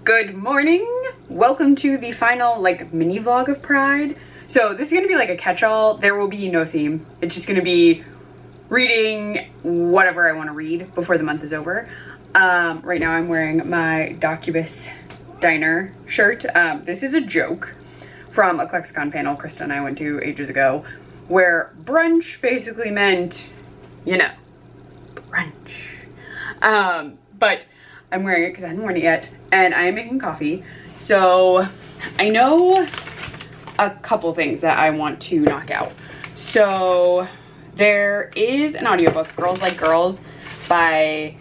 Good morning. Welcome to the final mini vlog of Pride. So this is gonna be like a catch-all. There will be no theme. It's just gonna be reading whatever I want to read before the month is over. Right now I'm wearing my Docubus Diner shirt. This is a joke from a Lexicon panel Krista and I went to ages ago, where brunch basically meant, you know, brunch. But I'm wearing it because I haven't worn it yet, and I am making coffee. So I know a couple things that I want to knock out. So there is an audiobook, Girls Like Girls by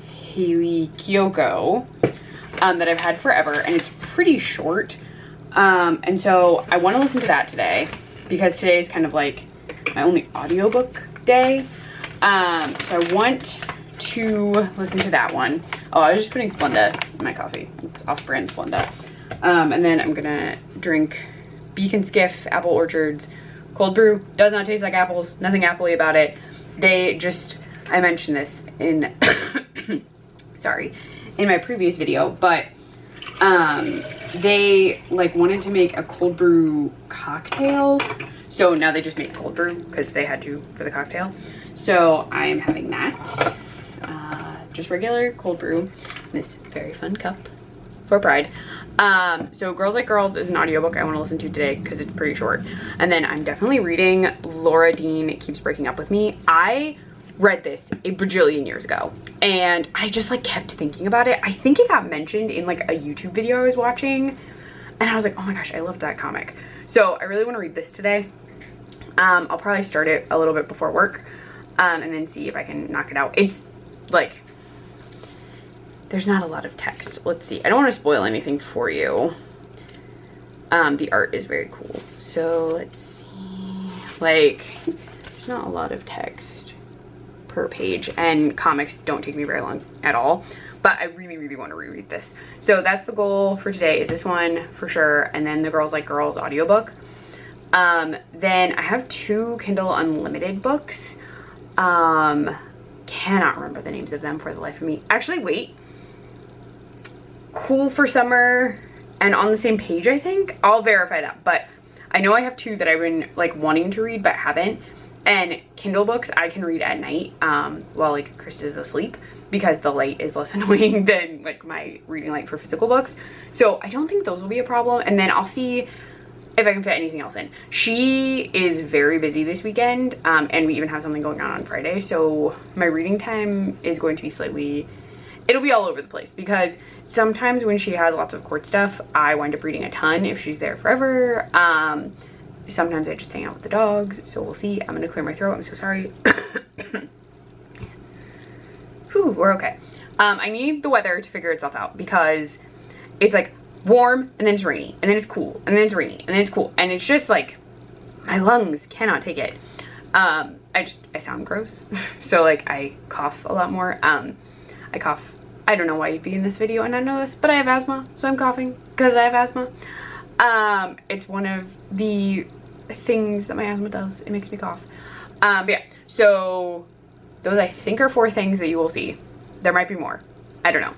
Haley Kiyoko, that I've had forever, and it's pretty short. And so I want to listen to that today because today is kind of like my only audiobook day. So I want to listen to that one. Oh, I was just putting Splenda in my coffee. It's off-brand Splenda. And then I'm gonna drink Beacon Skiff Apple Orchard's cold brew. Does not taste like apples. Nothing apple-y about it. They just, I mentioned this in sorry, in my previous video, but they wanted to make a cold brew cocktail, so now they just make cold brew because they had to for the cocktail. So I am having that, just regular cold brew in this very fun cup for Pride. So Girls Like Girls is an audiobook I want to listen to today because it's pretty short. And then I'm definitely reading Laura Dean Keeps Breaking Up With Me. I read this a bajillion years ago and I just kept thinking about it. I think it got mentioned in a YouTube video I was watching, and I was like, oh my gosh, I loved that comic. So I really want to read this today. I'll probably start it a little bit before work, and then see if I can knock it out. It's there's not a lot of text. Let's see. I don't want to spoil anything for you. The art is very cool. So let's see. There's not a lot of text per page, and comics don't take me very long at all. But I really, really want to reread this. So that's the goal for today, is this one for sure, and then the Girls Like Girls audiobook. Then I have 2 Kindle Unlimited books. Cannot remember the names of them for the life of me. Actually, wait. Cool for Summer and On the Same Page, I think. I'll verify that, but I know I have 2 that I've been wanting to read but haven't. And Kindle books I can read at night while Krista's asleep, because the light is less annoying than my reading light for physical books. So I don't think those will be a problem. And then I'll see if I can fit anything else in. She is very busy this weekend, and we even have something going on Friday. So my reading time is going to be it'll be all over the place, because sometimes when she has lots of court stuff, I wind up reading a ton if she's there forever. Sometimes I just hang out with the dogs, so we'll see. I'm gonna clear my throat, I'm so sorry. Whew, we're okay. I need the weather to figure itself out, because it's warm and then it's rainy and then it's cool and then it's rainy and then it's cool, and it's just my lungs cannot take it. I sound gross. So I cough a lot more. I cough. I don't know why you'd be in this video and not know this, but I have asthma, so I'm coughing because I have asthma. It's one of the things that my asthma does. It makes me cough. But yeah, so those I think are 4 things that you will see. There might be more. I don't know.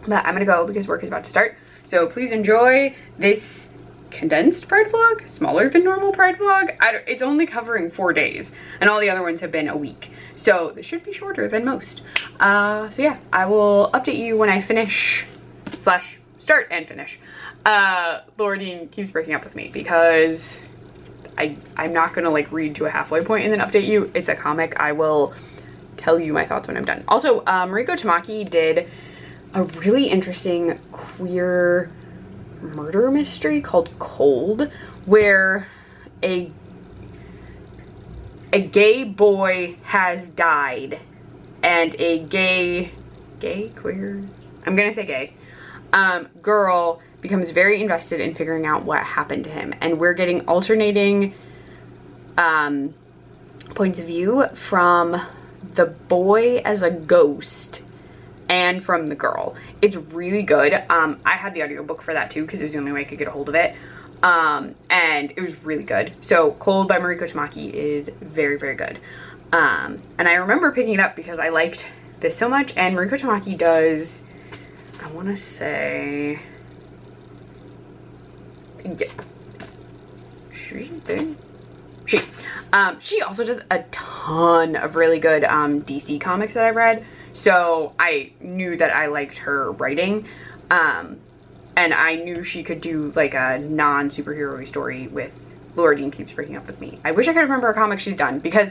But I'm gonna go because work is about to start. So please enjoy this condensed Pride vlog, smaller than normal Pride vlog. It's only covering 4 days, and all the other ones have been a week. So this should be shorter than most. So yeah, I will update you when I finish / start and finish. Laura Dean Keeps Breaking Up With Me, because I'm not gonna read to a halfway point and then update you. It's a comic. I will tell you my thoughts when I'm done. Also, Mariko Tamaki did a really interesting queer murder mystery called Cold, where a gay boy has died, and a queer, I'm gonna say gay, girl becomes very invested in figuring out what happened to him. And we're getting alternating points of view from the boy as a ghost and from the girl. It's really good. I had the audiobook for that too, because it was the only way I could get a hold of it. And it was really good. So Cold by Mariko Tamaki is very, very good. And I remember picking it up because I liked this so much, and Mariko Tamaki does, I want to say yeah. She also does a ton of really good DC comics that I've read, so I knew that I liked her writing, and I knew she could do like a non-superhero story with Laura Dean Keeps Breaking Up With Me. I wish I could remember a comic she's done, because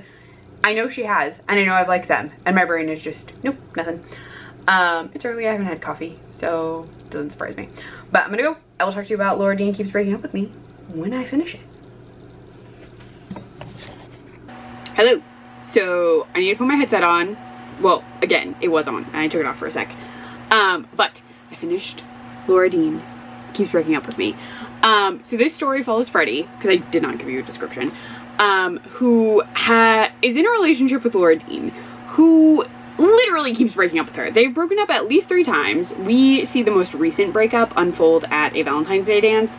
I know she has, and I know I've liked them, and my brain is just, nope, nothing. It's early, I haven't had coffee, so it doesn't surprise me. But I'm gonna go. I will talk to you about Laura Dean Keeps Breaking Up With Me when I finish it. Hello. So I need to put my headset on. Well, again, it was on, and I took it off for a sec. But I finished Laura Dean Keeps Breaking Up With Me. So this story follows Freddie, because I did not give you a description, who is in a relationship with Laura Dean, who literally keeps breaking up with her. They've broken up at least 3 times. We see the most recent breakup unfold at a Valentine's Day dance.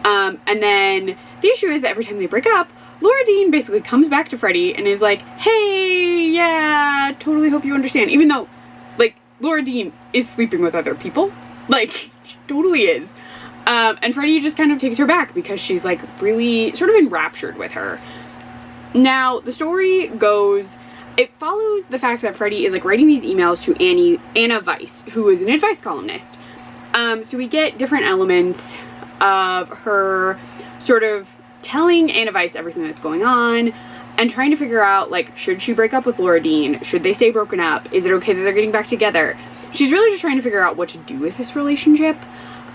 And then the issue is that every time they break up, Laura Dean basically comes back to Freddie and is like, hey, yeah, totally hope you understand. Even though, like, Laura Dean is sleeping with other people. Like, she totally is. And Freddie just kind of takes her back because she's, like, really sort of enraptured with her. Now, the story goes, it follows the fact that Freddie is, like, writing these emails to Anna Weiss, who is an advice columnist. So we get different elements of her sort of telling Anna Weiss everything that's going on and trying to figure out, like, should she break up with Laura Dean? Should they stay broken up? Is it okay that they're getting back together? She's really just trying to figure out what to do with this relationship,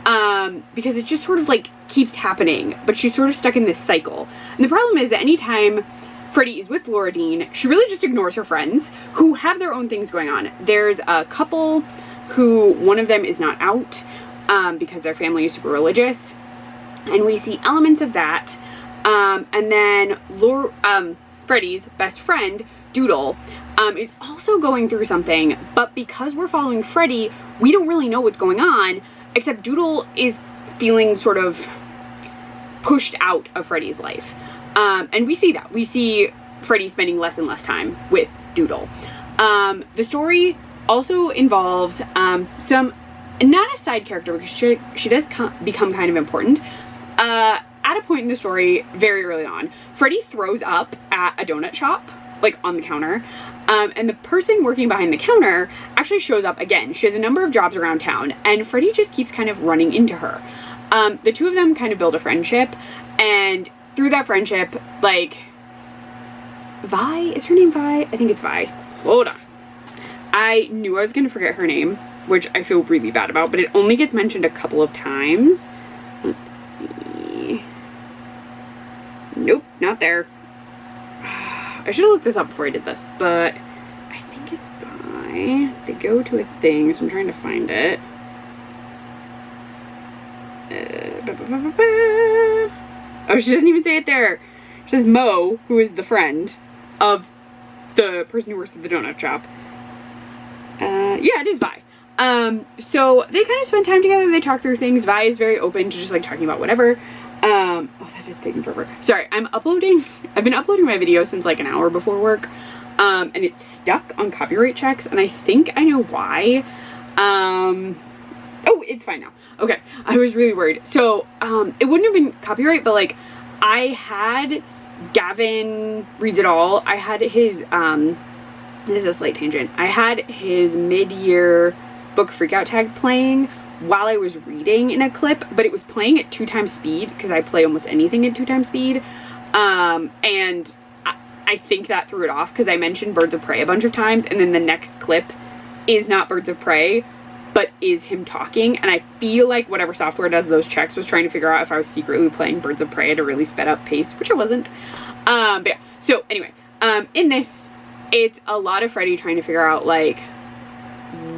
because it just sort of, like, keeps happening, but she's sort of stuck in this cycle. And the problem is that anytime Freddie is with Laura Dean, she really just ignores her friends who have their own things going on. There's a couple who one of them is not out because their family is super religious, and we see elements of that. And then Freddie's best friend, Doodle, is also going through something, but because we're following Freddie, we don't really know what's going on, except Doodle is feeling sort of pushed out of Freddie's life. And we see that. We see Freddie spending less and less time with Doodle. The story also involves some, not a side character, because she does become kind of important. At a point in the story, very early on, Freddie throws up at a donut shop, like on the counter, and the person working behind the counter actually shows up again. She has a number of jobs around town, and Freddie just keeps kind of running into her. The two of them kind of build a friendship, and through that friendship, like, Vi, is her name Vi? I think it's Vi. Hold on. I knew I was gonna forget her name, which I feel really bad about, but it only gets mentioned a couple of times. Let's see. Nope, not there. I should have looked this up before I did this, but I think it's Vi. They go to a thing, so I'm trying to find it. Oh, she doesn't even say it there. She says Mo, who is the friend of the person who works at the donut shop. Yeah, it is Vi. So they kind of spend time together. They talk through things. Vi is very open to just, like, talking about whatever. Oh, that is taking forever. Sorry, I've been uploading my video since, like, an hour before work. And it's stuck on copyright checks, and I think I know why. Oh, it's fine now. Okay, I was really worried. So, it wouldn't have been copyright, but, like, I had Gavin Reads It All. I had his, this is a slight tangent. I had his mid-year book freakout tag playing while I was reading in a clip, but it was playing at 2 times speed, because I play almost anything at 2 times speed. And I think that threw it off, because I mentioned Birds of Prey a bunch of times, and then the next clip is not Birds of Prey, but is him talking, and I feel like whatever software does those checks was trying to figure out if I was secretly playing Birds of Prey at a really sped up pace, which I wasn't. But yeah, so anyway, in this, it's a lot of Freddie trying to figure out, like,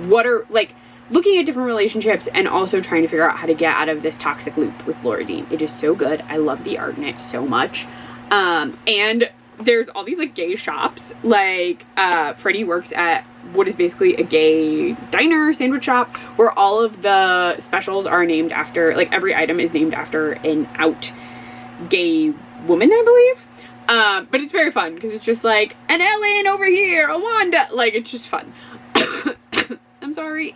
what are, like, looking at different relationships and also trying to figure out how to get out of this toxic loop with Laura Dean. It is so good. I love the art in it so much. And there's all these, like, gay shops. Like, Freddie works at what is basically a gay diner, sandwich shop, where all of the specials are named after, like, every item is named after an out gay woman, I believe. But it's very fun, because it's just like, an Ellen over here, a Wanda. Like, it's just fun. I'm sorry.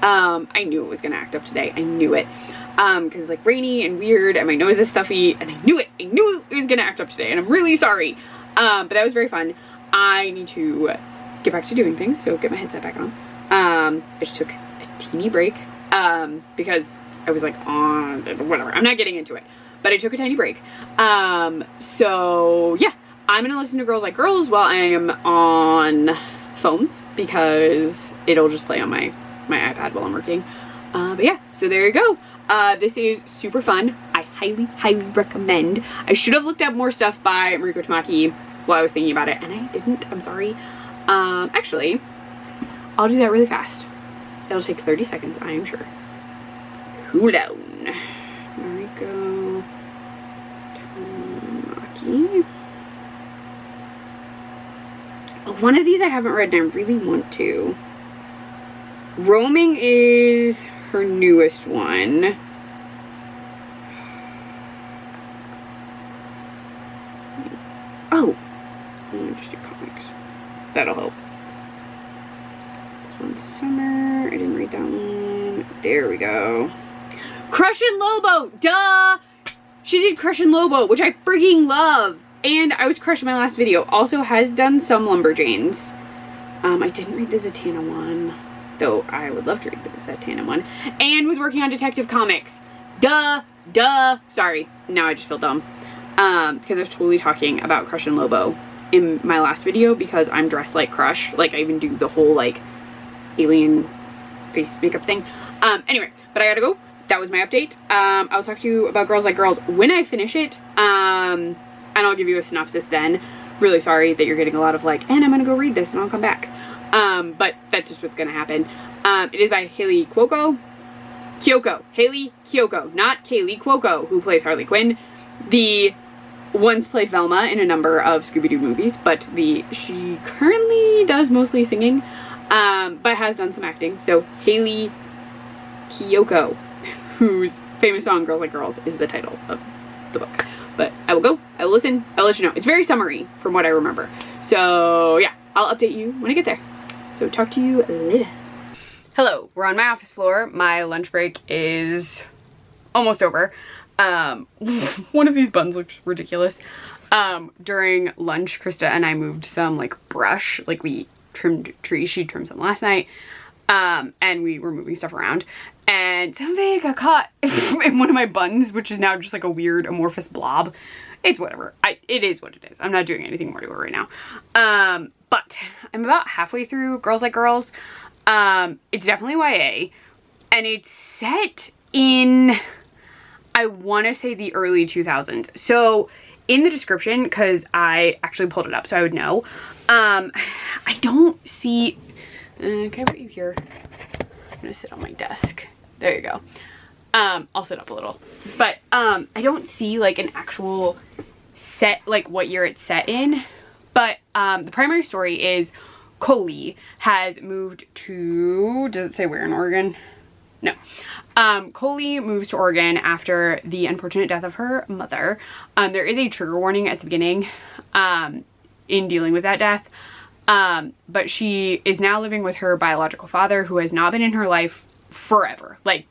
I knew it was gonna act up today. I knew it. Because it's like rainy and weird and my nose is stuffy and I knew it. I knew it was gonna act up today and I'm really sorry. But that was very fun. I need to get back to doing things, so get my headset back on. I just took a teeny break because I was like on whatever. I'm not getting into it, but I took a tiny break. So yeah, I'm gonna listen to Girls Like Girls while I am on phones because it'll just play on my iPad while I'm working. But yeah, so there you go. This is super fun. I highly recommend. I should have looked up more stuff by Mariko Tamaki while I was thinking about it, and I didn't. I'm sorry. Actually, I'll do that really fast. It'll take 30 seconds, I am sure. Hold on. Mariko Tamaki. Oh, one of these I haven't read and I really want to. Roaming is her newest one. Oh, let me just do comics. That'll help. This one's Summer. I didn't read that one. There we go. Crush and Lobo! Duh! She did Crush and Lobo, which I freaking love. And I was crushed in my last video. Also has done some Lumberjanes. I didn't read the Zatanna one, though I would love to read the Zatanna one. And was working on Detective Comics. Duh! Sorry, now I just feel dumb. Because I was totally talking about Crush and Lobo in my last video because I'm dressed like Crush. Like, I even do the whole, like, alien face makeup thing. Anyway, but I gotta go. That was my update. I'll talk to you about Girls Like Girls when I finish it. And I'll give you a synopsis then. Really sorry that you're getting a lot of like, and I'm gonna go read this and I'll come back. But that's just what's gonna happen. It is by Hayley Cuoco. Hayley Cuoco, not Kaylee Cuoco, who plays Harley Quinn. The once played Velma in a number of Scooby-Doo movies, but she currently does mostly singing, but has done some acting. So Hayley Cuoco, whose famous song Girls Like Girls is the title of the book. But I will go, I will listen, I'll let you know. It's very summery from what I remember. So yeah, I'll update you when I get there. So talk to you later. Hello, we're on my office floor. My lunch break is almost over. One of these buns looks ridiculous. During lunch, Krista and I moved some like brush, like we trimmed trees. She trimmed some last night. And we were moving stuff around. And something got caught in one of my buns, which is now just like a weird amorphous blob. It's whatever. It is what it is. I'm not doing anything more to it right now. But I'm about halfway through Girls Like Girls. It's definitely YA. And it's set in, I want to say the early 2000s. So in the description, because I actually pulled it up so I would know, I don't see, can I put you here? I'm gonna sit on my desk. There you go. I'll sit up a little. But I don't see like an actual set, like what year it's set in. But the primary story is Coley has moved to, does it say where in Oregon? No. Coley moves to Oregon after the unfortunate death of her mother. There is a trigger warning at the beginning in dealing with that death. But she is now living with her biological father, who has not been in her life forever. Like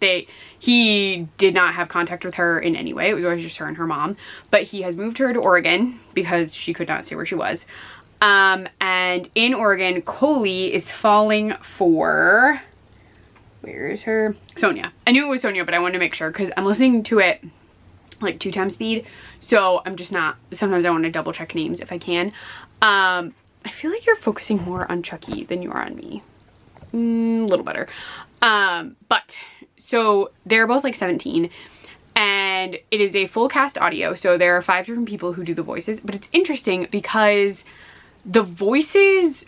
he did not have contact with her in any way. It was always just her and her mom. But he has moved her to Oregon because she could not see where she was. And in Oregon, Coley is falling for, where is her? Sonia. I knew it was Sonia, but I wanted to make sure because I'm listening to it like 2x speed. So I'm just not, sometimes I want to double check names if I can. I feel like you're focusing more on Chucky than you are on me. A little better. But so they're both like 17 and it is a full cast audio. So there are 5 different people who do the voices, but it's interesting because the voices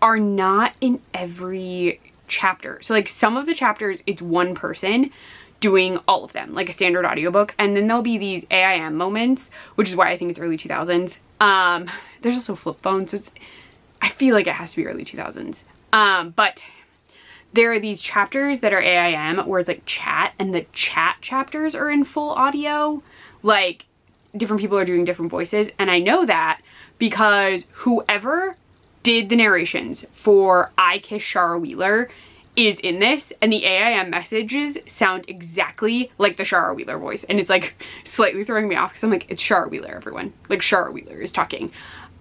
are not in every chapter. So like some of the chapters, it's one person doing all of them, like a standard audiobook. And then there'll be these AIM moments, which is why I think it's early 2000s. There's also flip phone, so I feel like it has to be early 2000s. But there are these chapters that are AIM where it's like chat, and the chat chapters are in full audio. Like different people are doing different voices. And I know that because whoever did the narrations for I Kiss Shara Wheeler is in this, and the AIM messages sound exactly like the Shara Wheeler voice, and it's like slightly throwing me off because I'm like, it's Shara Wheeler, everyone. Like Shara Wheeler is talking.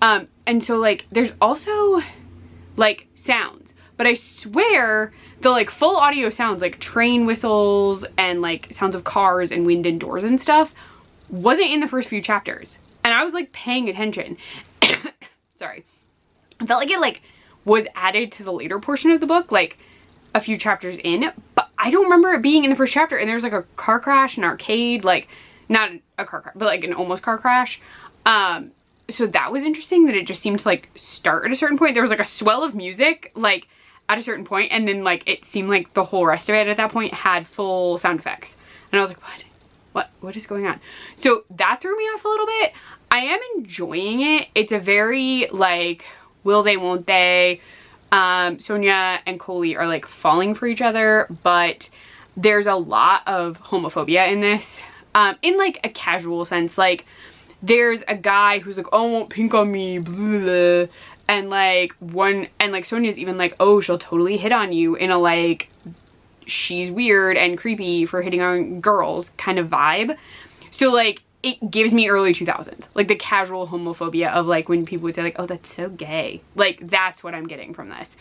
And so like there's also like sounds, but I swear the like full audio sounds, like train whistles and like sounds of cars and wind and doors and stuff, wasn't in the first few chapters. And I was like paying attention. Sorry. I felt like it like was added to the later portion of the book, like a few chapters in, but I don't remember it being in the first chapter. And there's like a car crash, an arcade, like not a car crash, but like an almost car crash. So that was interesting that it just seemed to like start at a certain point. There was like a swell of music like at a certain point, and then like it seemed like the whole rest of it at that point had full sound effects. And I was like, what is going on? So that threw me off a little bit. I am enjoying it. It's a very like, will they, won't they? Sonia and Coley are like falling for each other, but there's a lot of homophobia in this, in like a casual sense. Like there's a guy who's like, oh, won't pink on me, blah, blah, blah. And like Sonia's even like, oh, she'll totally hit on you, in a like, she's weird and creepy for hitting on girls kind of vibe. So like it gives me early 2000s, like the casual homophobia of like when people would say like, oh, that's so gay. Like that's what I'm getting from this,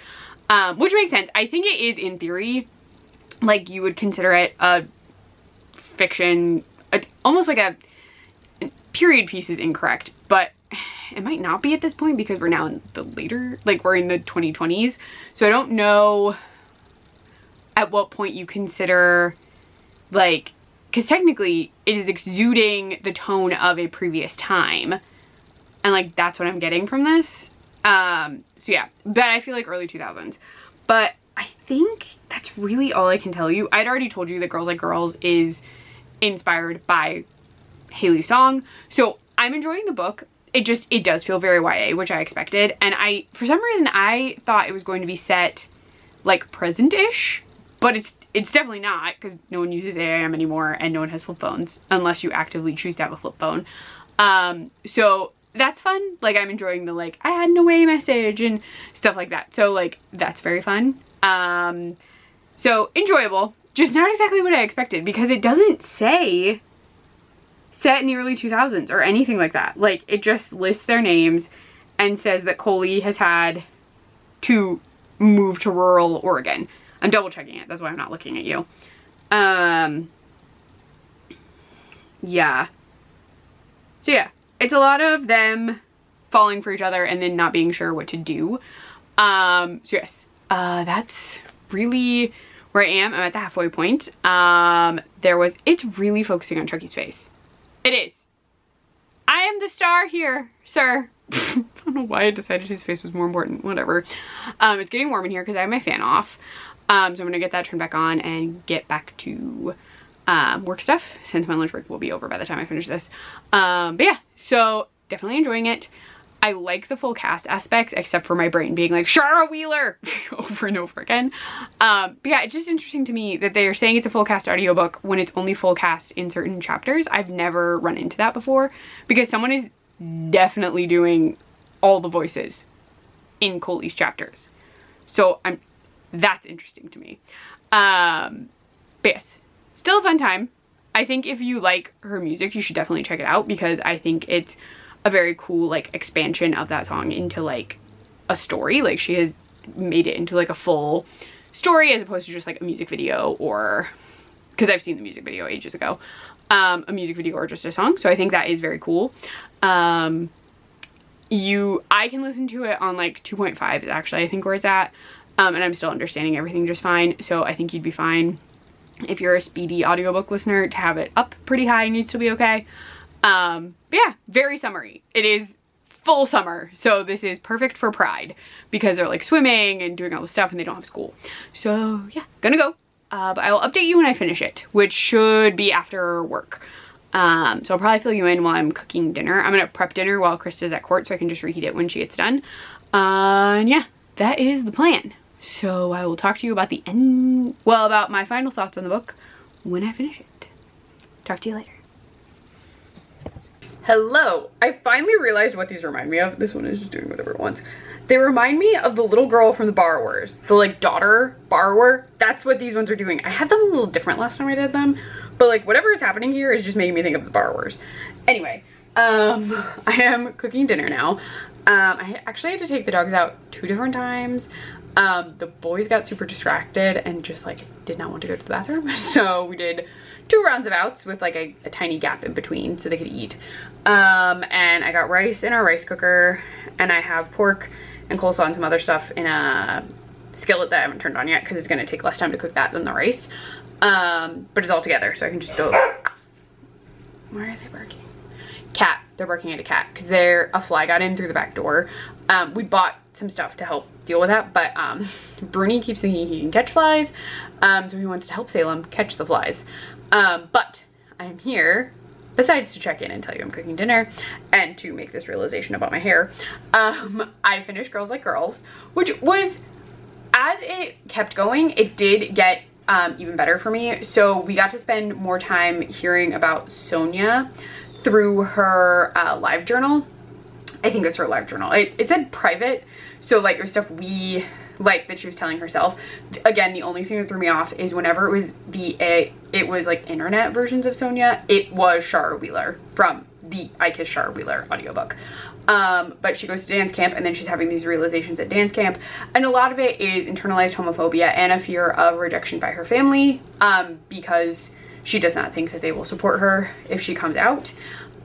which makes sense. I think it is, in theory, like you would consider it a fiction, almost like a period piece is incorrect, but it might not be at this point because we're now in the later, like we're in the 2020s. So I don't know at what point you consider like, because technically it is exuding the tone of a previous time, and like that's what I'm getting from this. So yeah, but I feel like early 2000s. But I think that's really all I can tell you. I'd already told you that Girls Like Girls is inspired by Haley's song, so I'm enjoying the book. It does feel very YA, which I expected, and for some reason I thought it was going to be set like present-ish, but it's definitely not, because no one uses AIM anymore and no one has flip phones unless you actively choose to have a flip phone. So that's fun. Like I'm enjoying the like, I had an away message and stuff like that. So like that's very fun. So enjoyable, just not exactly what I expected, because it doesn't say set in the early 2000s or anything like that. Like it just lists their names and says that Coley has had to move to rural Oregon. I'm double checking it, that's why I'm not looking at you. Yeah. So yeah, it's a lot of them falling for each other and then not being sure what to do. So yes, that's really where I am. I'm at the halfway point. It's really focusing on Chucky's face. It is. I am the star here, sir. I don't know why I decided his face was more important, whatever. It's getting warm in here because I have my fan off. So I'm gonna get that turned back on and get back to work stuff, since my lunch break will be over by the time I finish this. But yeah, so definitely enjoying it. I like the full cast aspects, except for my brain being like, Shara Wheeler over and over again. But yeah, it's just interesting to me that they're saying it's a full cast audiobook when it's only full cast in certain chapters. I've never run into that before, because someone is definitely doing all the voices in Coley's chapters. So that's interesting to me. But yes, still a fun time. I think if you like her music, you should definitely check it out, because I think it's a very cool like expansion of that song into like a story. Like she has made it into like a full story as opposed to just like a music video, or because I've seen the music video ages ago, a music video or just a song. So I think that is very cool. I can listen to it on like 2.5 is actually I think where it's at, and I'm still understanding everything just fine. So I think you'd be fine if you're a speedy audiobook listener to have it up pretty high and you'd still be okay. But yeah, very summery. It is full summer, so this is perfect for Pride, because they're like swimming and doing all this stuff and they don't have school. So yeah, gonna go. But I will update you when I finish it, which should be after work. So I'll probably fill you in while I'm cooking dinner. I'm gonna prep dinner while Krista's at court so I can just reheat it when she gets done. And yeah, that is the plan. So I will talk to you about the end, well, about my final thoughts on the book when I finish it. Talk to you later. Hello. I finally realized what these remind me of. This one is just doing whatever it wants. They remind me of the little girl from The Borrowers, the like daughter borrower. That's what these ones are doing. I had them a little different last time I did them, but like whatever is happening here is just making me think of The Borrowers. Anyway, I am cooking dinner now. I actually had to take the dogs out 2 different times. The boys got super distracted and just like did not want to go to the bathroom. So we did 2 rounds of outs with like a tiny gap in between so they could eat. And I got rice in our rice cooker, and I have pork and coleslaw and some other stuff in a skillet that I haven't turned on yet because it's going to take less time to cook that than the rice. But it's all together, so I can just go. Why are they barking? Cat. They're barking at a cat because a fly got in through the back door. We bought some stuff to help deal with that, but Bruni keeps thinking he can catch flies, so he wants to help Salem catch the flies. But I am here besides to check in and tell you I'm cooking dinner and to make this realization about my hair. I finished Girls Like Girls, which was, as it kept going, it did get even better for me. So we got to spend more time hearing about Sonia through her live journal. I think it's her live journal. It said private, so like it was stuff we like that she was telling herself. Again, the only thing that threw me off is whenever it was it was like internet versions of Sonia, it was Shara Wheeler from the I Kiss Shara Wheeler audiobook. But she goes to dance camp, and then she's having these realizations at dance camp, and a lot of it is internalized homophobia and a fear of rejection by her family, because she does not think that they will support her if she comes out.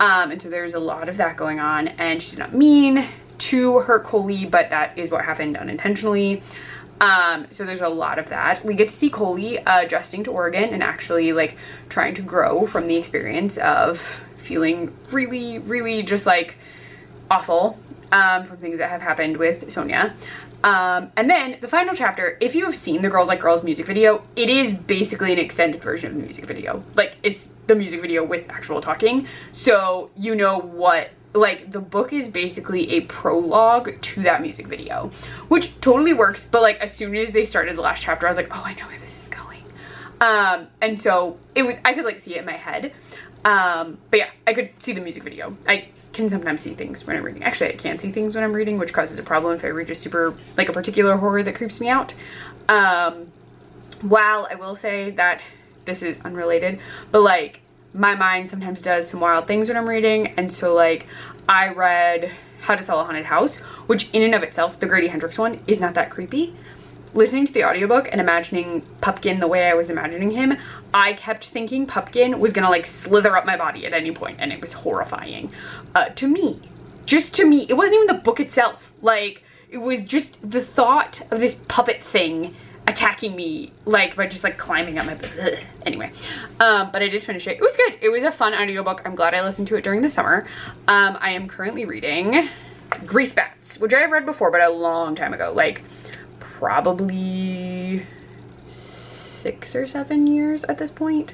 And so there's a lot of that going on, and she did not mean to hurt Coley, but that is what happened unintentionally. So there's a lot of that. We get to see Coley adjusting to Oregon and actually like trying to grow from the experience of feeling really, really just like awful from things that have happened with Sonia. And then the final chapter, if you have seen the Girls Like Girls music video, it is basically an extended version of the music video. Like, it's the music video with actual talking. So you know what, like, the book is basically a prologue to that music video, which totally works. But like, as soon as they started the last chapter, I was like, oh, I know where this is going. And so I could like see it in my head. But yeah, I could see the music video. I can sometimes see things when I'm reading. Actually, I can't see things when I'm reading, which causes a problem if I read just super, like a particular horror that creeps me out. While I will say that this is unrelated, but like my mind sometimes does some wild things when I'm reading. And so like I read How to Sell a Haunted House, which in and of itself, the Grady Hendrix one, is not that creepy. Listening to the audiobook and imagining Pupkin the way I was imagining him, I kept thinking Pupkin was gonna like slither up my body at any point, and it was horrifying. To me. Just to me. It wasn't even the book itself. Like, it was just the thought of this puppet thing attacking me, like, by just like climbing up my ugh. Anyway, but I did finish it. It was good. It was a fun audiobook. I'm glad I listened to it during the summer. I am currently reading Greasebats, which I have read before, but a long time ago. Like, probably 6 or 7 years at this point.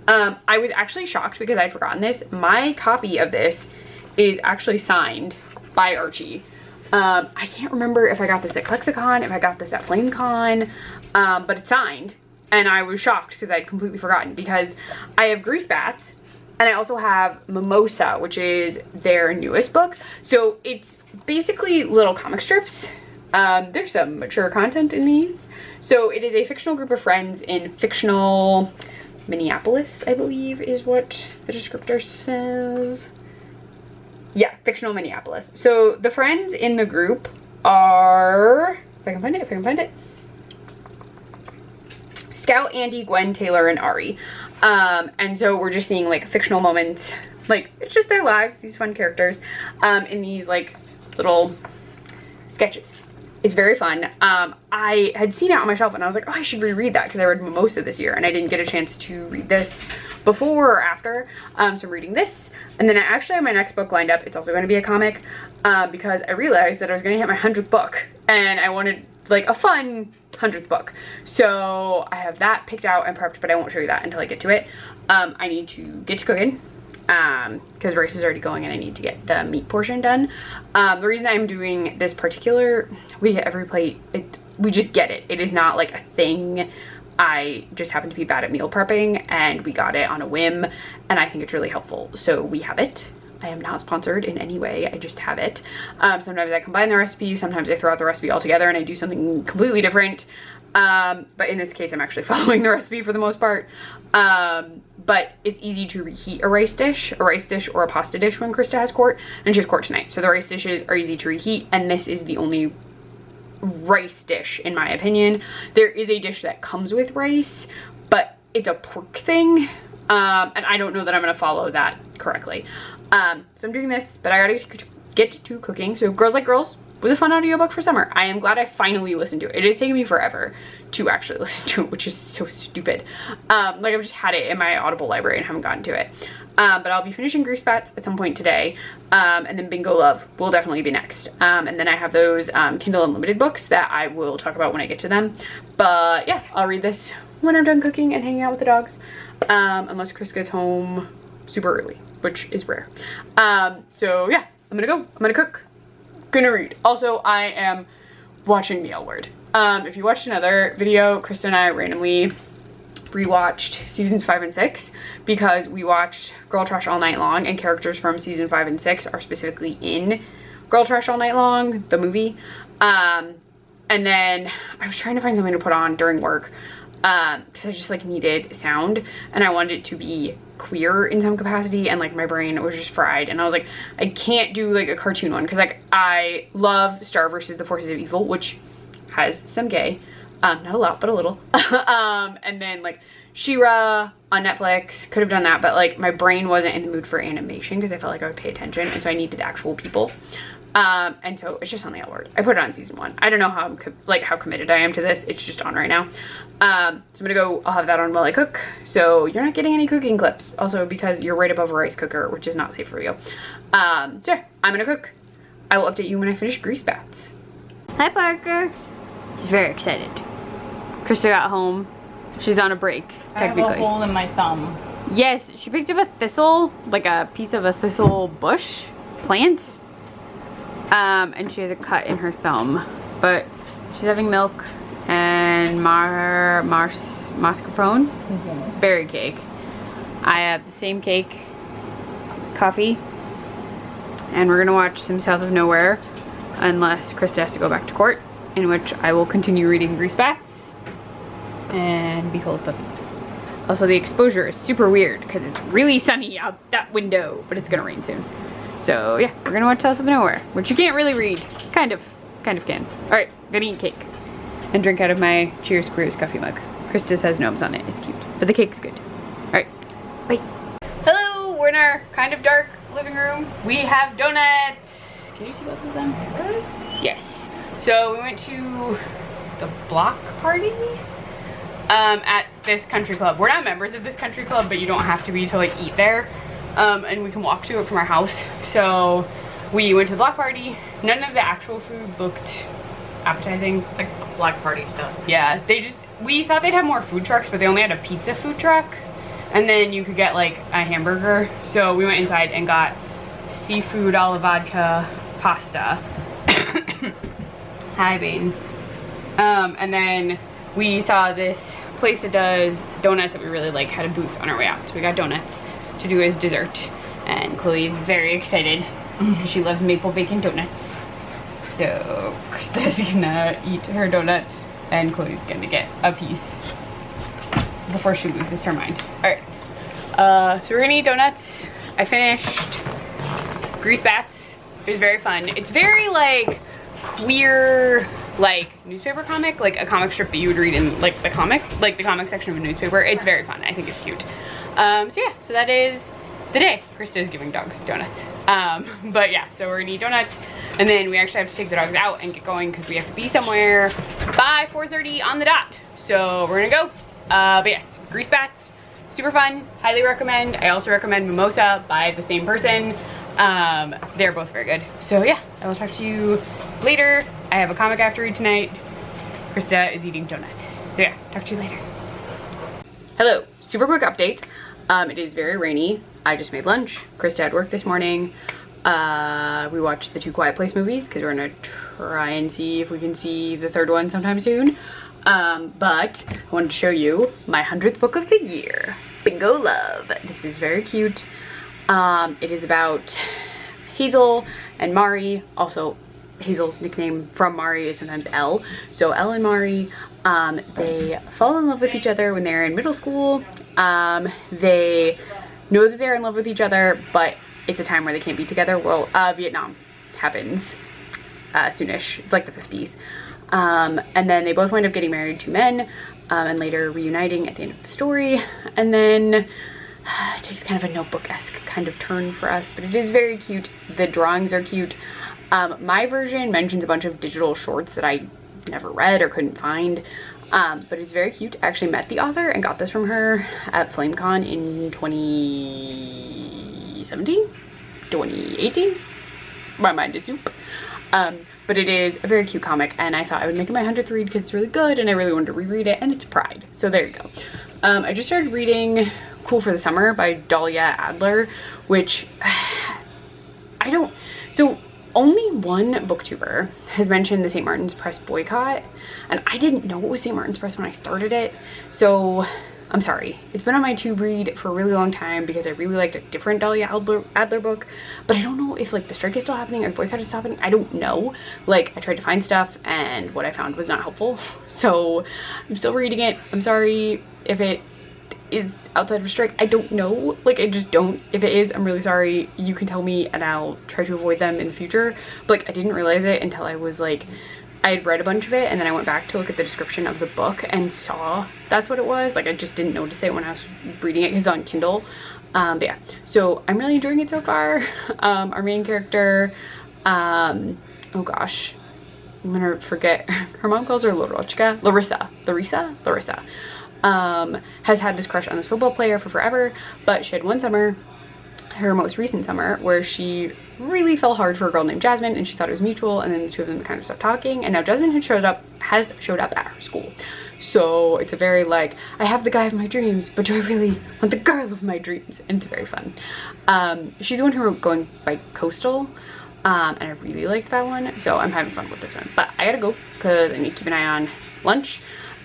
I was actually shocked because I'd forgotten this. My copy of this is actually signed by Archie. I can't remember if I got this at Lexicon, if I got this at FlameCon, but it's signed, and I was shocked because I'd completely forgotten, because I have Greasebats and I also have Mimosa, which is their newest book. So it's basically little comic strips. There's some mature content in these. So it is a fictional group of friends in fictional Minneapolis, I believe is what the descriptor says. Yeah, fictional Minneapolis. So the friends in the group are, if I can find it, Scout, Andy, Gwen, Taylor, and Ari. And so we're just seeing like fictional moments, like it's just their lives, these fun characters, in these like little sketches. It's very fun. I had seen it on my shelf and I was like, oh, I should reread that because I read Mimosa this year and I didn't get a chance to read this before or after. So I'm reading this. And then I actually have my next book lined up. It's also going to be a comic, because I realized that I was going to hit my 100th book and I wanted like a fun 100th book. So I have that picked out and prepped, but I won't show you that until I get to it. I need to get to cooking, because rice is already going and I need to get the meat portion done. The reason I'm doing this particular, we get every plate, we just get it. It is not like a thing. I just happen to be bad at meal prepping and we got it on a whim and I think it's really helpful. So we have it. I am not sponsored in any way, I just have it. Sometimes I combine the recipes, sometimes I throw out the recipe altogether and I do something completely different. But in this case, I'm actually following the recipe for the most part. But it's easy to reheat a rice dish or a pasta dish when Krista has court, and she has court tonight. So the rice dishes are easy to reheat, and this is the only rice dish in my opinion. There is a dish that comes with rice, but it's a pork thing, and I don't know that I'm gonna follow that correctly. So I'm doing this, but I gotta get to cooking. So Girls Like Girls was a fun audiobook for summer. I am glad I finally listened to it. It has taken me forever to actually listen to it, which is so stupid. Like I've just had it in my Audible library and haven't gotten to it. But I'll be finishing Grease Bats at some point today. And then Bingo Love will definitely be next. And then I have those Kindle Unlimited books that I will talk about when I get to them. But yeah, I'll read this when I'm done cooking and hanging out with the dogs. Unless Chris gets home super early, which is rare. So yeah, I'm gonna cook, gonna read. Also, I am watching The L Word. If you watched another video, Krista and I randomly rewatched seasons 5 and 6 because we watched Girl Trash All Night Long, and characters from season 5 and 6 are specifically in Girl Trash All Night Long, the movie. And then I was trying to find something to put on during work because I just like needed sound, and I wanted it to be queer in some capacity, and like my brain was just fried, and I was like, I can't do like a cartoon one because like I love Star versus the Forces of Evil, which has some gay, not a lot but a little. And then like She-Ra on Netflix, could have done that, but like my brain wasn't in the mood for animation because I felt like I would pay attention, and so I needed actual people. And so it's just on The L Word. I put it on season 1. I don't know how how committed I am to this. It's just on right now. So I'm gonna go, I'll have that on while I cook. So you're not getting any cooking clips. Also because you're right above a rice cooker, which is not safe for you. So yeah, I'm gonna cook. I will update you when I finish Grease Bats. Hi Parker. He's very excited. Krista got home. She's on a break, technically. I have a hole in my thumb. Yes, she picked up a thistle, like a piece of a thistle bush plant. And she has a cut in her thumb, but she's having milk and mascarpone, berry cake. I have the same cake, coffee, and we're gonna watch some South of Nowhere, unless Krista has to go back to court, in which I will continue reading Grease Bats and Behold Puppies. Also, the exposure is super weird because it's really sunny out that window, but it's gonna rain soon. So yeah, we're gonna watch South of Nowhere, which you can't really read. Kind of can. All right, gonna eat cake and drink out of my Cheers Cruise coffee mug. Krista's has gnomes on it, it's cute, but the cake's good. All right, bye. Hello, we're in our kind of dark living room. We have donuts. Can you see both of them? Yes. So we went to the block party at this country club. We're not members of this country club, but you don't have to be to like eat there. And we can walk to it from our house. So we went to the block party. None of the actual food looked appetizing. Like block party stuff. Yeah, we thought they'd have more food trucks, but they only had a pizza food truck. And then you could get like a hamburger. So we went inside and got seafood a la vodka pasta. Hi, Bane. And then we saw this place that does donuts that we really like, had a booth on our way out. So we got donuts to do as dessert, and Chloe's very excited. She loves maple bacon donuts. So Krista's gonna eat her donut and Chloe's gonna get a piece before she loses her mind. Alright, so we're gonna eat donuts. I finished Grease Bats. It was very fun. It's very like queer, like newspaper comic, like a comic strip that you would read in like the comic section of a newspaper. It's very fun. I think it's cute. So yeah, so that is the day. Krista is giving dogs donuts. But yeah, so we're gonna eat donuts, and then we actually have to take the dogs out and get going because we have to be somewhere by 4:30 on the dot. So we're gonna go. But yes, Grease Bats, super fun, highly recommend. I also recommend Mimosa by the same person. They're both very good. So yeah, I will talk to you later. I have a comic I have to read tonight. Krista is eating donut. So yeah, talk to you later. Hello, super quick update. It is very rainy. I just made lunch. Krista had work this morning. We watched the 2 Quiet Place movies because we're gonna try and see if we can see the 3rd one sometime soon. But I wanted to show you my 100th book of the year, Bingo Love. This is very cute. It is about Hazel and Mari. Also, Hazel's nickname from Mari is sometimes Elle. So Elle and Mari, they fall in love with each other when they're in middle school. They know that they're in love with each other, but it's a time where they can't be together. Well, Vietnam happens soonish. It's like the 50s. And then they both wind up getting married to men, and later reuniting at the end of the story. And then it takes kind of a Notebook-esque kind of turn for us, but it is very cute. The drawings are cute. My version mentions a bunch of digital shorts that I never read or couldn't find, but it's very cute. I actually met the author and got this from her at FlameCon in 2017, 2018. My mind is soup. But it is a very cute comic, and I thought I would make it my 100th read because it's really good, and I really wanted to reread it, and it's Pride. So there you go. I just started reading Cool for the Summer by Dahlia Adler, which so only one booktuber has mentioned the St. Martin's Press boycott, and I didn't know it was St. Martin's Press when I started it, so I'm sorry. It's been on my to read for a really long time because I really liked a different Dahlia Adler book, but I don't know if like the strike is still happening or the boycott is still happening. I don't know. Like, I tried to find stuff and what I found was not helpful, so I'm still reading it. I'm sorry if it is outside of a strike. I don't know. Like, I just don't. If it is, I'm really sorry. You can tell me and I'll try to avoid them in the future. But like, I didn't realize it until I was like, I had read a bunch of it, and then I went back to look at the description of the book and saw that's what it was. Like, I just didn't notice it when I was reading it because it's on Kindle. But yeah, so I'm really enjoying it so far. Our main character, oh gosh, I'm gonna forget. Her mom calls her Larissa, has had this crush on this football player for forever, but she had one summer, her most recent summer, where she really fell hard for a girl named Jasmine, and she thought it was mutual, and then the two of them kind of stopped talking, and now Jasmine has showed up at her school. So it's a very like, I have the guy of my dreams, but do I really want the girl of my dreams? And it's very fun. She's the one who wrote Going by Coastal, and I really liked that one, so I'm having fun with this one. But I gotta go because I need to keep an eye on lunch.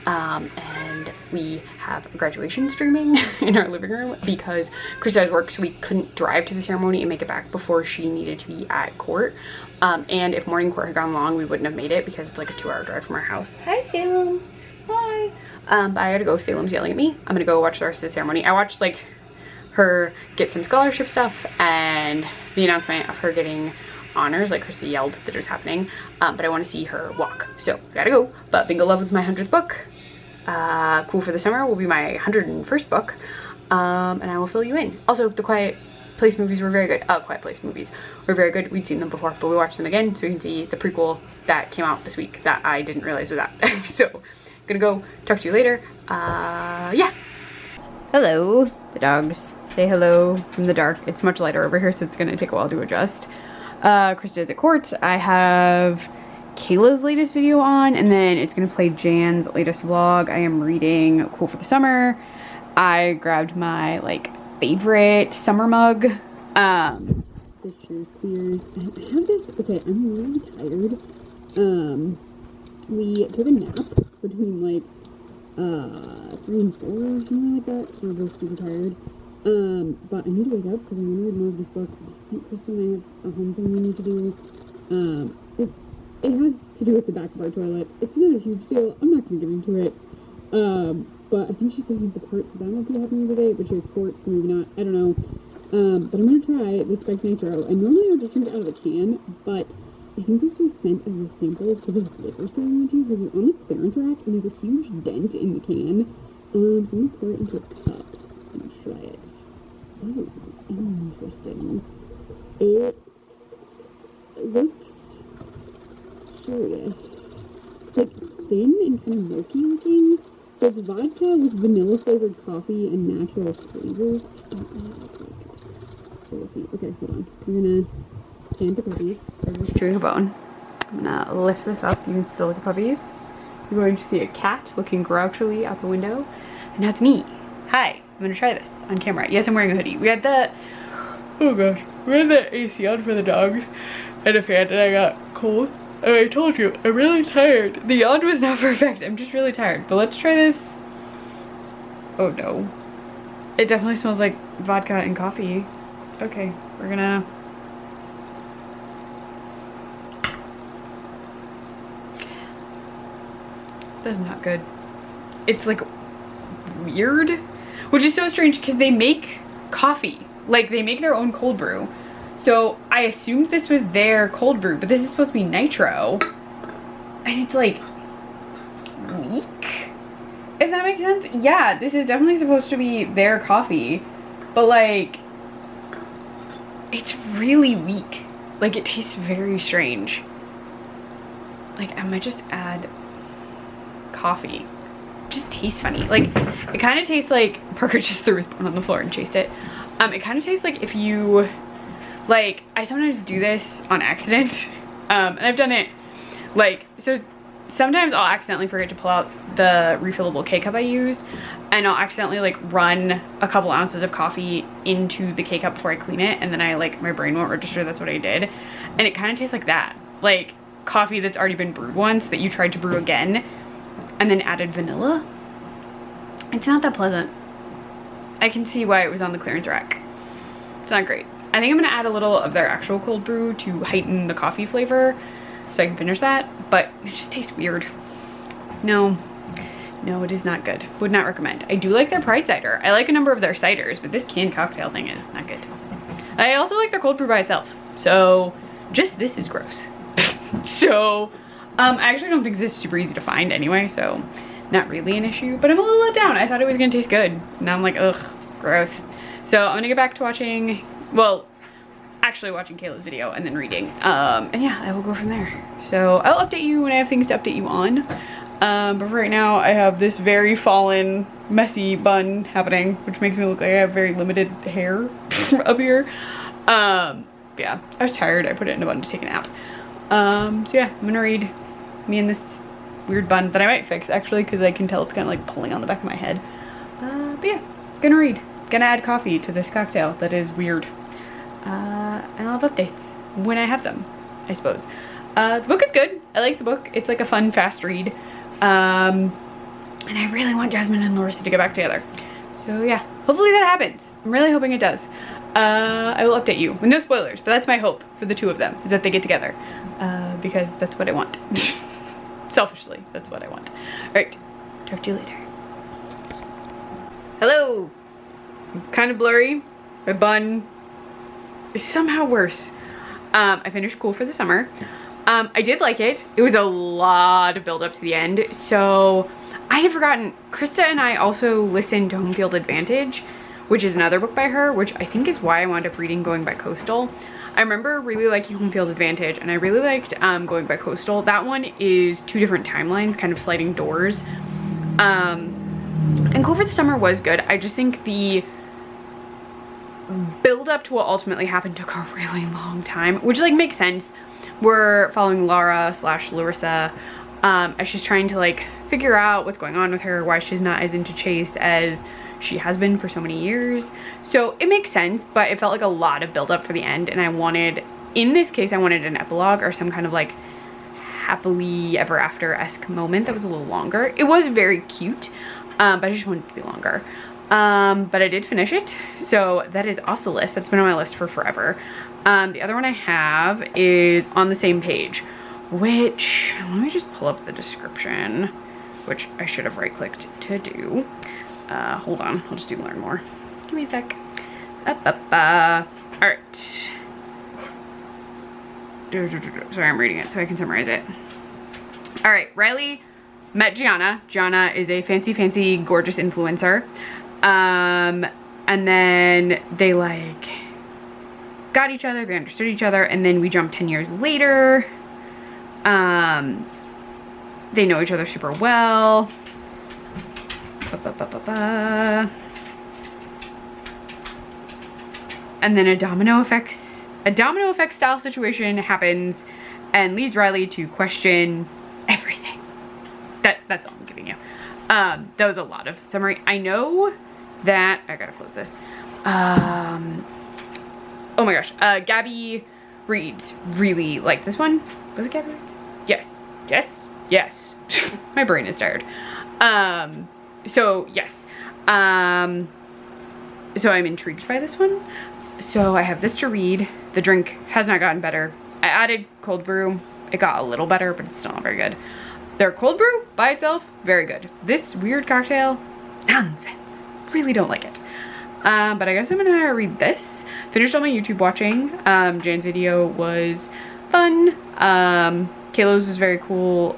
And we have a graduation streaming in our living room because Krista has work, so we couldn't drive to the ceremony and make it back before she needed to be at court. And if morning court had gone long, we wouldn't have made it because it's like a 2-hour drive from our house. Hi, Salem. Hi. But I gotta go. Salem's yelling at me. I'm gonna go watch the rest of the ceremony. I watched like her get some scholarship stuff and the announcement of her getting honors, like Krista yelled that it was happening, but I want to see her walk, so I gotta go. But Bingo Love was my 100th book. Cool for the Summer will be my 101st book, and I will fill you in. Also, the Quiet Place movies were very good. Quiet Place movies were very good. We'd seen them before, but we watched them again so we can see the prequel that came out this week that I didn't realize was out. So gonna go talk to you later. Yeah. Hello, the dogs. Say hello from the dark. It's much lighter over here, so it's gonna take a while to adjust. Krista is at court. I have Kayla's latest video on, and then it's gonna play Jan's latest vlog. I am reading Cool for the Summer. I grabbed my like favorite summer mug. This chair is clears. I have this. Okay, I'm really tired. We took a nap between like 3 and 4 or something like that. So we're both super tired. But I need to wake up because I'm gonna read more of this book. I think Krista and I have a home thing we need to do. It has to do with the back of our toilet. It's not a huge deal. I'm not gonna get into it. But I think she's gonna have the parts, so that might be happening today, but she has port, so maybe not. I don't know. But I'm gonna try this Spiked Nitro. And normally I would just drink it out of a can, but I think this was sent as a sample to this liquor store I went to because it was on the clearance rack and there's a huge dent in the can. So I'm gonna pour it into a cup and try it. Oh, interesting. It looks curious. It's like thin and kind of milky looking. So it's vodka with vanilla flavored coffee and natural flavors. So we'll see. Okay, hold on. We're gonna plant the puppies. Chewing a bone. I'm gonna lift this up. You can still look at puppies. You're going to see a cat looking grouchily out the window. And now it's me. Hi. I'm gonna try this on camera. Yes, I'm wearing a hoodie. We had the, oh gosh, we had the AC on for the dogs and a fan, and I got cold. And I told you, I'm really tired. The yawn was not perfect. I'm just really tired. But let's try this. Oh no. It definitely smells like vodka and coffee. Okay, we're gonna... That's not good. It's like weird, which is so strange because they make coffee. Like they make their own cold brew. So I assumed this was their cold brew, but this is supposed to be nitro. And it's like weak, if that makes sense. Yeah, this is definitely supposed to be their coffee, but like it's really weak. Like it tastes very strange. Like I might just add coffee. It just tastes funny. Like it kind of tastes like Parker just threw his bone on the floor and chased it. It kind of tastes like if you, like, I sometimes do this on accident, and I've done it, like, so sometimes I'll accidentally forget to pull out the refillable K-cup I use, and I'll accidentally, like, run a couple ounces of coffee into the K-cup before I clean it, and then I, like, my brain won't register that's what I did, and it kind of tastes like that, like, coffee that's already been brewed once that you tried to brew again, and then added vanilla. It's not that pleasant. I can see why it was on the clearance rack. It's not great. I think I'm gonna add a little of their actual cold brew to heighten the coffee flavor so I can finish that, but it just tastes weird. No, it is not good. Would not recommend. I do like their Pride cider. I like a number of their ciders, but this canned cocktail thing is not good. I also like their cold brew by itself. So just this is gross. So I actually don't think this is super easy to find anyway, so not really an issue, but I'm a little let down. I thought it was gonna taste good. Now I'm like, ugh, gross. So I'm gonna get back to watching, well, actually watching Kayla's video and then reading. And yeah, I will go from there. So I'll update you when I have things to update you on. But for right now, I have this very fallen, messy bun happening, which makes me look like I have very limited hair up here. Yeah, I was tired. I put it in a bun to take a nap. So yeah, I'm gonna read me and this weird bun that I might fix actually, because I can tell it's kind of like pulling on the back of my head. But yeah, gonna read. Gonna add coffee to this cocktail that is weird. And I'll have updates when I have them, I suppose. The book is good. I like the book. It's like a fun, fast read. And I really want Jasmine and Larissa to get back together. So yeah, hopefully that happens. I'm really hoping it does. I will update you with no spoilers, but that's my hope for the two of them, is that they get together. Because that's what I want. Selfishly, that's what I want. All right, talk to you later. Hello. I'm kind of blurry. My bun is somehow worse. I finished Cool for the Summer. I did like it. It was a lot of build up to the end. So I had forgotten, Krista and I also listened to Home Field Advantage, which is another book by her, which I think is why I wound up reading Going by Coastal. I remember really liking Home Field Advantage, and I really liked Going by Coastal. That one is two different timelines, kind of sliding doors. And Cool for the Summer was good. I just think the build up to what ultimately happened took a really long time, which like makes sense. We're following Lara / Larissa as she's trying to like figure out what's going on with her, why she's not as into Chase as she has been for so many years. So it makes sense, but it felt like a lot of build up for the end, and I wanted, in this case, I wanted an epilogue or some kind of like happily ever after-esque moment that was a little longer. It was very cute, but I just wanted it to be longer. But I did finish it, so that is off the list. That's been on my list for forever. The other one I have is On the Same Page, which, let me just pull up the description, which I should have right-clicked to do. Hold on, I'll just do learn more. Give me a sec. All right. Sorry, I'm reading it so I can summarize it. All right, Riley met Gianna. Gianna is a fancy, gorgeous influencer. And then they like got each other, they understood each other, and then we jumped 10 years later. They know each other super well. And then a domino effect style situation happens and leads Riley to question everything. That's all I'm giving you. That was a lot of summary. I know that I gotta close this. Oh my gosh, Gabby Reeds really liked this one. Was it Gabby Reeds? Yes. My brain is tired. So yes. So I'm intrigued by this one. so I have this to read. The drink has not gotten better. I added cold brew. It got a little better, but it's still not very good. Their cold brew by itself, very good. This weird cocktail, nonsense. Really don't like it. But I guess I'm gonna read this. Finished all my YouTube watching. Jan's video was fun. Kayla's was very cool.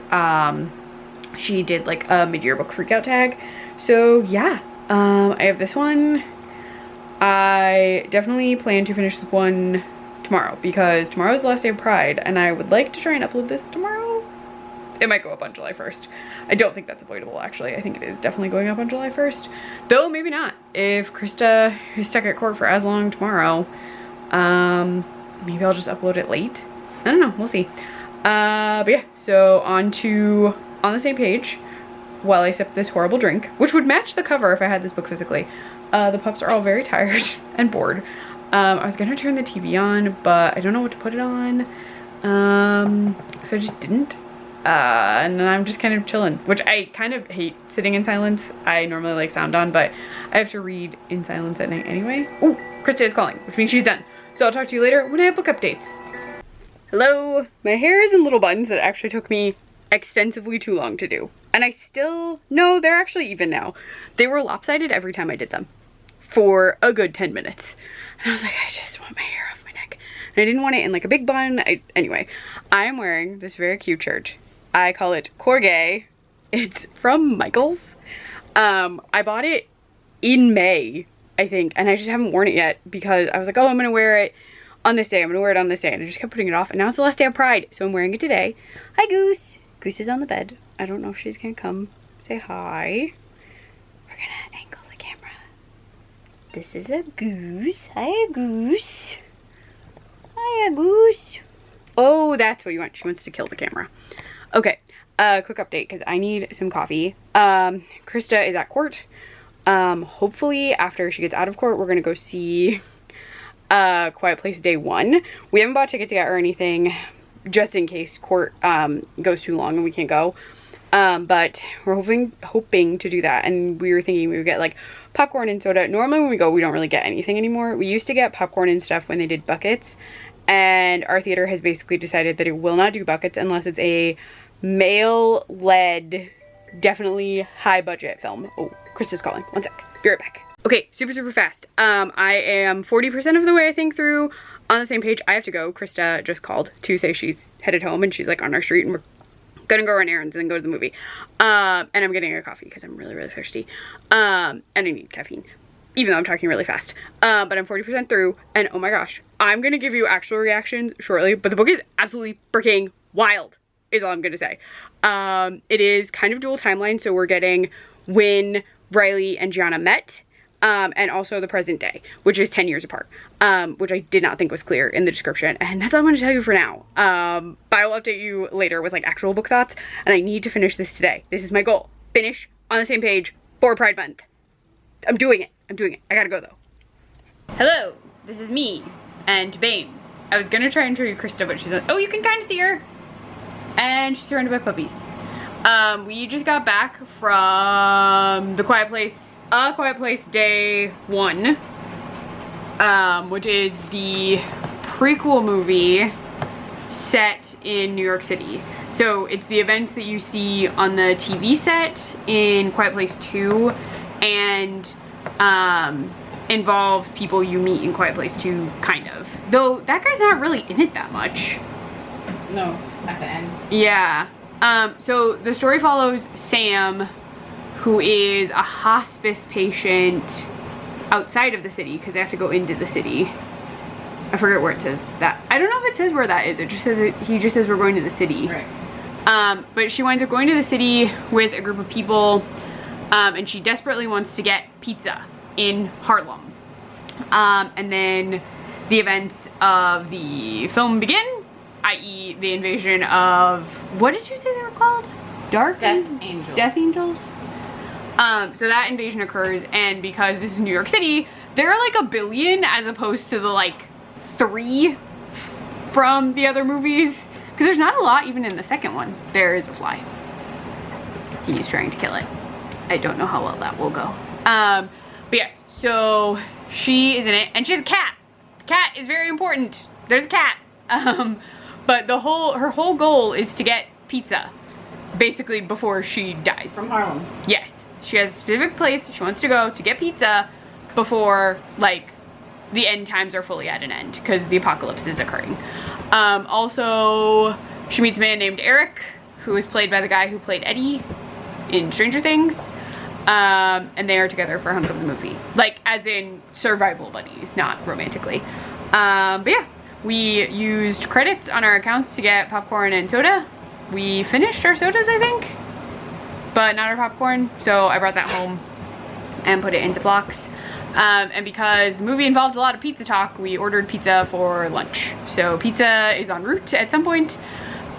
She did like a mid-year book freakout tag. So yeah, I have this one. I definitely plan to finish this one tomorrow because tomorrow is the last day of Pride and I would like to try and upload this tomorrow. It might go up on July 1st. I don't think that's avoidable actually. I think it is definitely going up on July 1st. Though maybe not. If Krista is stuck at court for as long tomorrow, maybe I'll just upload it late. I don't know, we'll see. But yeah, so on the same page while I sip this horrible drink, which would match the cover if I had this book physically. The pups are all very tired and bored. I was gonna turn the TV on, but I don't know what to put it on. So I just didn't. And I'm just kind of chilling, which I kind of hate sitting in silence. I normally like sound on, but I have to read in silence at night anyway. Oh, Krista is calling, which means she's done. So I'll talk to you later when I have book updates. Hello. My hair is in little buns that actually took me extensively too long to do. And I still, no, they're actually even now. They were lopsided every time I did them for a good 10 minutes. And I was like, I just want my hair off my neck. And I didn't want it in like a big bun. Anyway, I'm wearing this very cute shirt. I call it Corgay. It's from Michaels. I bought it in May, I think, and I just haven't worn it yet because I was like, oh, I'm gonna wear it on this day. I'm gonna wear it on this day. And I just kept putting it off. And now it's the last day of Pride, so I'm wearing it today. Hi, Goose. Goose is on the bed. I don't know if she's gonna come say hi. We're gonna angle the camera. This is a goose. Hi, Goose. Hi, Goose. Oh, that's what you want. She wants to kill the camera. Okay, quick update because I need some coffee. Krista is at court. Hopefully after she gets out of court, we're gonna go see Quiet Place Day 1. We haven't bought tickets yet or anything, just in case court goes too long and we can't go. But we're hoping to do that, and we were thinking we would get like popcorn and soda. Normally when we go, we don't really get anything anymore. We used to get popcorn and stuff when they did buckets, and our theater has basically decided that it will not do buckets unless it's a male-led, definitely high-budget film. Oh, Krista's calling. One sec. Be right back. Okay, super fast. I am 40% of the way, I think, through On the Same Page. I have to go. Krista just called to say she's headed home, and she's like on our street, and we're gonna go run errands and then go to the movie. And I'm getting a coffee because I'm really thirsty. And I need caffeine, even though I'm talking really fast. But I'm 40% through, and oh my gosh, I'm gonna give you actual reactions shortly, but the book is absolutely freaking wild, is all I'm gonna say. It is kind of dual timeline, so we're getting when Riley and Gianna met, and also the present day, which is 10 years apart, which I did not think was clear in the description, and that's all I'm going to tell you for now. But I will update you later with like actual book thoughts, and I need to finish this today. This is my goal. Finish On the Same Page for Pride Month. I'm doing it. I gotta go though. Hello, this is me and Bane. I was gonna try and show you Krista, but she's oh, you can kind of see her. And she's surrounded by puppies. We just got back from the Quiet Place Day 1, which is the prequel movie set in New York City. So it's the events that you see on the TV set in Quiet Place 2, and involves people you meet in Quiet Place 2, kind of. Though that guy's not really in it that much. No, at the end. Yeah. So the story follows Sam, who is a hospice patient outside of the city because they have to go into the city. I forget where it says that. I don't know if it says where that is. It just says he just says we're going to the city. Right. But she winds up going to the city with a group of people, and she desperately wants to get pizza in Harlem. And then the events of the film begin, i.e. the invasion of, what did you say they were called? Death Angels. Death Angels? So that invasion occurs, and because this is New York City, there are like a billion as opposed to the like 3 from the other movies. Because there's not a lot even in the second one. There is a fly. He's trying to kill it. I don't know how well that will go. But yes, so she is in it, and she has a cat. cat is very important. There's a cat. But her whole goal is to get pizza, basically before she dies. From Harlem. Yes. She has a specific place she wants to go to get pizza before, like, the end times are fully at an end, because the apocalypse is occurring. Also, she meets a man named Eric, who is played by the guy who played Eddie in Stranger Things. And they are together for a hunk of the movie. Like, as in survival buddies, not romantically. But yeah, we used credits on our accounts to get popcorn and soda. We finished our sodas, I think, but not our popcorn. So I brought that home and put it into blocks. And because the movie involved a lot of pizza talk, we ordered pizza for lunch. So pizza is en route at some point.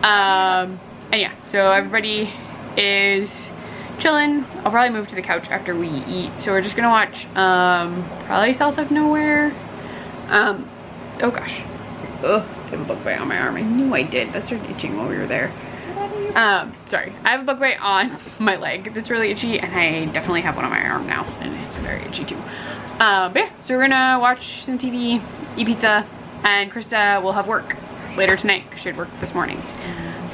And yeah, so everybody is chilling. I'll probably move to the couch after we eat. So we're just gonna watch probably South of Nowhere. Oh gosh. Ugh, I have a bug bite on my arm. I knew I did. That started itching while we were there. Sorry. I have a bug bite on my leg that's really itchy, and I definitely have one on my arm now, and it's very itchy too. But yeah, so we're gonna watch some TV, eat pizza, and Krista will have work later tonight because she had work this morning.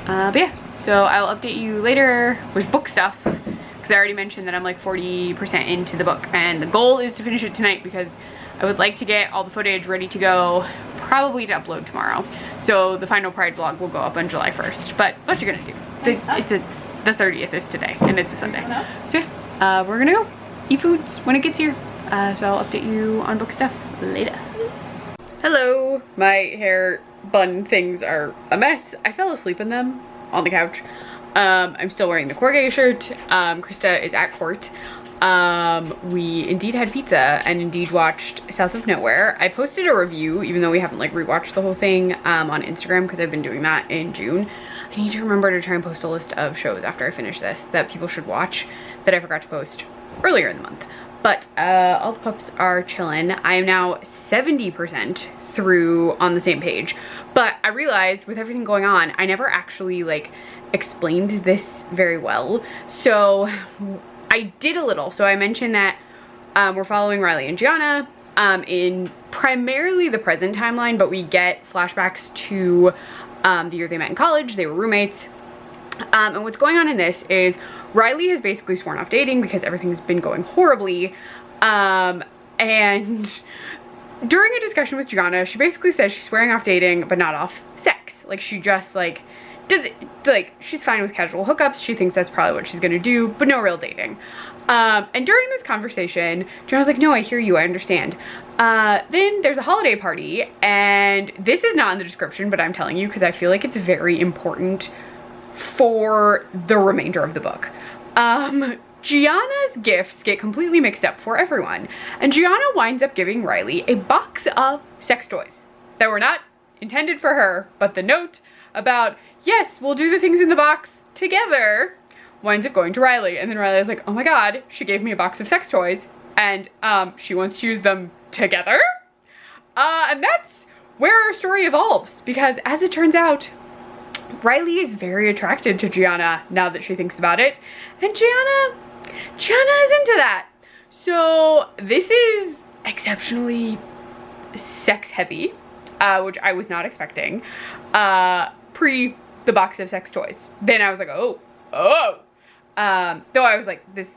But yeah, so I'll update you later with book stuff, because I already mentioned that I'm like 40% into the book, and the goal is to finish it tonight because I would like to get all the footage ready to go, probably to upload tomorrow. So the final Pride vlog will go up on July 1st. But what you gonna do? The 30th is today, and it's a Sunday. So yeah, we're gonna go eat foods when it gets here. So I'll update you on book stuff later. Hello, my hair bun things are a mess. I fell asleep in them on the couch. I'm still wearing the corrugated shirt. Krista is at court. We indeed had pizza and indeed watched South of Nowhere. I posted a review, even though we haven't like rewatched the whole thing, on Instagram, because I've been doing that in June. I need to remember to try and post a list of shows after I finish this that people should watch that I forgot to post earlier in the month. But all the pups are chilling. I am now 70% through on the same page, but I realized with everything going on, I never actually like explained this very well. So I did a little. So I mentioned that we're following Riley and Gianna in primarily the present timeline, but we get flashbacks to the year they met in college. They were roommates. And what's going on in this is Riley has basically sworn off dating because everything's been going horribly. And during a discussion with Gianna, she basically says she's swearing off dating, but not off sex. Like, she just like does it, like, she's fine with casual hookups. She thinks that's probably what she's gonna do, but no real dating. And during this conversation, Gianna's like, no, I hear you, I understand. Then there's a holiday party, and this is not in the description, but I'm telling you because I feel like it's very important for the remainder of the book. Gianna's gifts get completely mixed up for everyone, and Gianna winds up giving Riley a box of sex toys that were not intended for her, but the note about, yes, we'll do the things in the box together, winds up going to Riley. And then Riley is like, oh my god, she gave me a box of sex toys, and she wants to use them together? And that's where our story evolves, because as it turns out, Riley is very attracted to Gianna now that she thinks about it, and Gianna is into that. So this is exceptionally sex heavy, which I was not expecting, pre the box of sex toys. Then I was like, oh. Though I was like, this,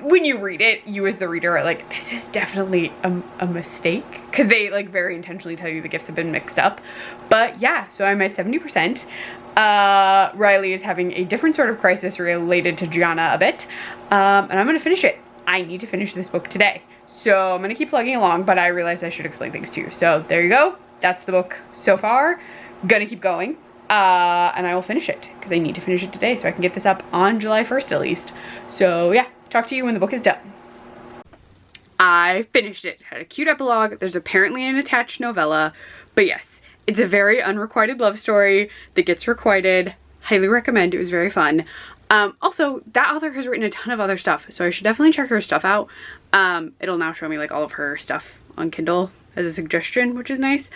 when you read it, you as the reader are like, this is definitely a mistake, because they like very intentionally tell you the gifts have been mixed up. But yeah, so I'm at 70%. Riley is having a different sort of crisis related to Gianna a bit, and I'm gonna finish it. I need to finish this book today, so I'm gonna keep plugging along, but I realized I should explain things too. So there you go, that's the book so far. Gonna keep going, and I will finish it because I need to finish it today so I can get this up on July 1st at least. So yeah, talk to you when the book is done. I finished it. Had a cute epilogue. There's apparently an attached novella, but yes, it's a very unrequited love story that gets requited. Highly recommend. It was very fun. Also, that author has written a ton of other stuff, so I should definitely check her stuff out. It'll now show me like all of her stuff on Kindle as a suggestion, which is nice.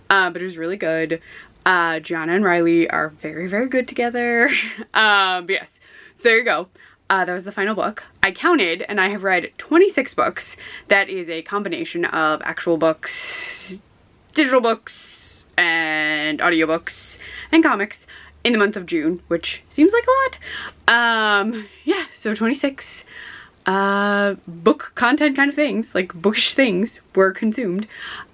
But it was really good. Gianna and Riley are very, very good together. But yes, so there you go. That was the final book. I counted, and I have read 26 books. That is a combination of actual books, digital books and audiobooks and comics in the month of June, which seems like a lot. Yeah, so 26 book content kind of things, like bookish things, were consumed.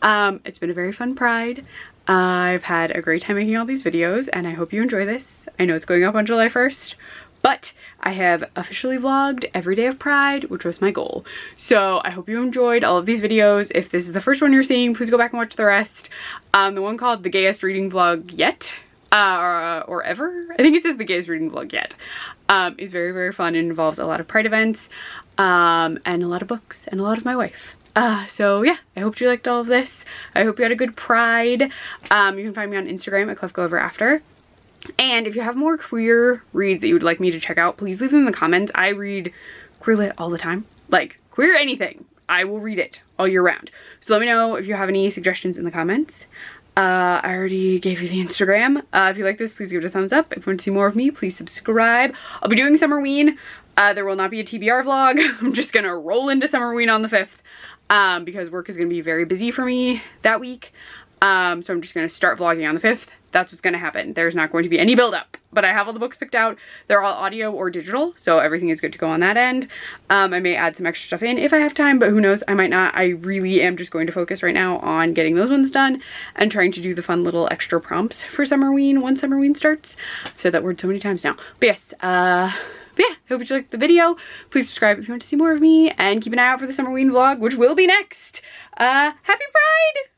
It's been a very fun Pride. I've had a great time making all these videos, and I hope you enjoy this. I know it's going up on July 1st, but I have officially vlogged every day of Pride, which was my goal. So I hope you enjoyed all of these videos. If this is the first one you're seeing, please go back and watch the rest. The one called The Gayest Reading Vlog Yet, or ever, I think it says The Gayest Reading Vlog Yet, is very, very fun and involves a lot of Pride events, and a lot of books, and a lot of my wife. So yeah, I hope you liked all of this. I hope you had a good Pride. You can find me on Instagram at ClefGoEverAfter. And if you have more queer reads that you would like me to check out, please leave them in the comments. I read queer lit all the time. Like, queer anything. I will read it all year round. So let me know if you have any suggestions in the comments. I already gave you the Instagram. If you like this, please give it a thumbs up. If you want to see more of me, please subscribe. I'll be doing Summerween. There will not be a TBR vlog. I'm just gonna roll into Summerween on the 5th because work is gonna be very busy for me that week. So I'm just gonna start vlogging on the 5th. That's what's gonna happen. There's not going to be any build up, but I have all the books picked out. They're all audio or digital, so everything is good to go on that end. I may add some extra stuff in if I have time, but who knows, I might not. I really am just going to focus right now on getting those ones done and trying to do the fun little extra prompts for Summerween once Summerween starts. I've said that word so many times now. But yes, but yeah, hope you liked the video. Please subscribe if you want to see more of me, and keep an eye out for the Summerween vlog, which will be next. Happy Pride!